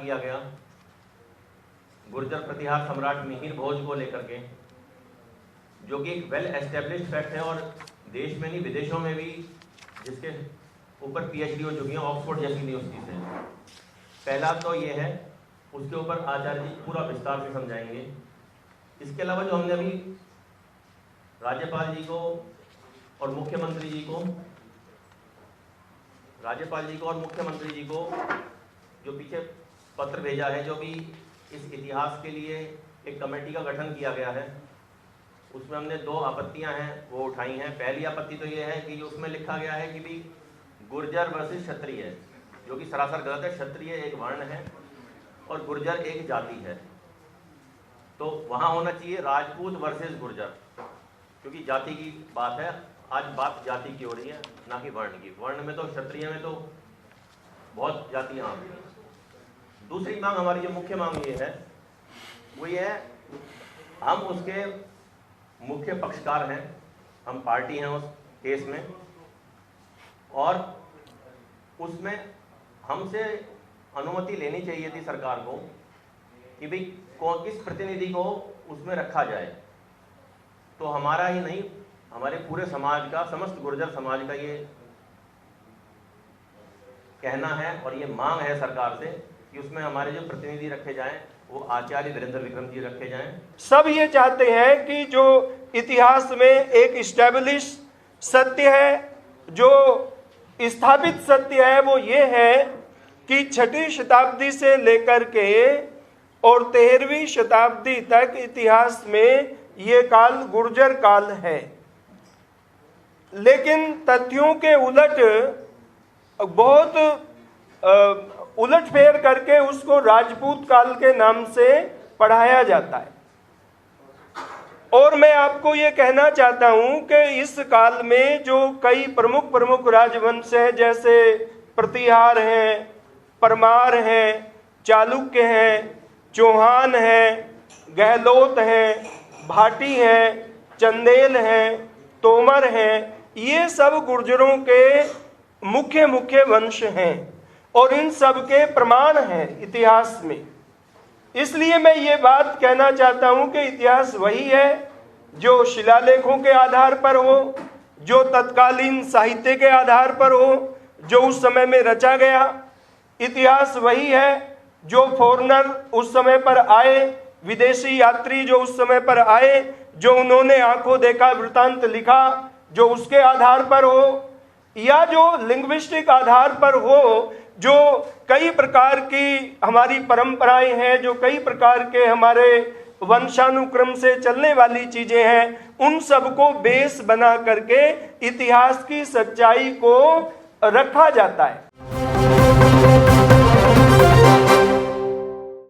किया गया गुर्जर प्रतिहार सम्राट मिहिर भोज को लेकर के, जो कि एक वेल एस्टेब्लिश्ड फैक्ट है और देश में नहीं विदेशों में भी जिसके ऊपर पीएचडी हो चुकी है ऑक्सफोर्ड जैसी यूनिवर्सिटी से। पहला तो ये है, उसके ऊपर आचार्य जी पूरा विस्तार से समझाएंगे। इसके अलावा जो हमने अभी राज्यपाल जी को और मुख्यमंत्री जी को जो पीछे पत्र भेजा है, जो भी इस इतिहास के लिए एक कमेटी का गठन किया गया है, उसमें हमने 2 आपत्तियां हैं वो उठाई हैं। पहली आपत्ति तो ये है कि उसमें लिखा गया है कि भी गुर्जर वर्सेस क्षत्रिय, जो कि सरासर गलत है। क्षत्रिय एक वर्ण है और गुर्जर एक जाति है, तो वहाँ होना चाहिए राजपूत वर्सेस गुर्जर, क्योंकि जाति की बात है। आज बात जाति की हो रही है, ना कि वर्ण की। वर्ण में तो क्षत्रिय में तो बहुत जातियाँ आ गई। दूसरी मांग हमारी जो मुख्य मांग ये है वो ये है, हम उसके मुख्य पक्षकार हैं, हम पार्टी हैं उस केस में, और उसमें हमसे अनुमति लेनी चाहिए थी सरकार को कि भाई किस प्रतिनिधि को उसमें रखा जाए। तो हमारा ही नहीं, हमारे पूरे समाज का, समस्त गुर्जर समाज का ये कहना है और ये मांग है सरकार से कि उसमें हमारे जो प्रतिनिधि रखे जाएं वो आचार्य वीरेंद्र विक्रम जी रखे जाएं। सब ये चाहते हैं कि जो इतिहास में एक इस्टेब्लिश सत्य है, जो स्थापित सत्य है, वो ये है कि 6वीं शताब्दी से लेकर के और 13वीं शताब्दी तक इतिहास में ये काल गुर्जर काल है। लेकिन तथ्यों के उलट बहुत उलटफेर करके उसको राजपूत काल के नाम से पढ़ाया जाता है। और मैं आपको ये कहना चाहता हूं कि इस काल में जो कई प्रमुख राजवंश हैं, जैसे प्रतिहार हैं, परमार हैं, चालुक्य हैं, चौहान हैं, गहलोत हैं, भाटी हैं, चंदेल हैं, तोमर हैं, ये सब गुर्जरों के मुख्य वंश हैं और इन सब के प्रमाण हैं इतिहास में। इसलिए मैं ये बात कहना चाहता हूं कि इतिहास वही है जो शिलालेखों के आधार पर हो, जो तत्कालीन साहित्य के आधार पर हो, जो उस समय में रचा गया। इतिहास वही है जो फॉरेनर उस समय पर आए, विदेशी यात्री जो उस समय पर आए, जो उन्होंने आंखों देखा वृतांत लिखा, जो उसके आधार पर हो, या जो लिंग्विस्टिक आधार पर हो, जो कई प्रकार की हमारी परंपराएं हैं, जो कई प्रकार के हमारे वंशानुक्रम से चलने वाली चीजें हैं, उन सबको बेस बना करके इतिहास की सच्चाई को रखा जाता है।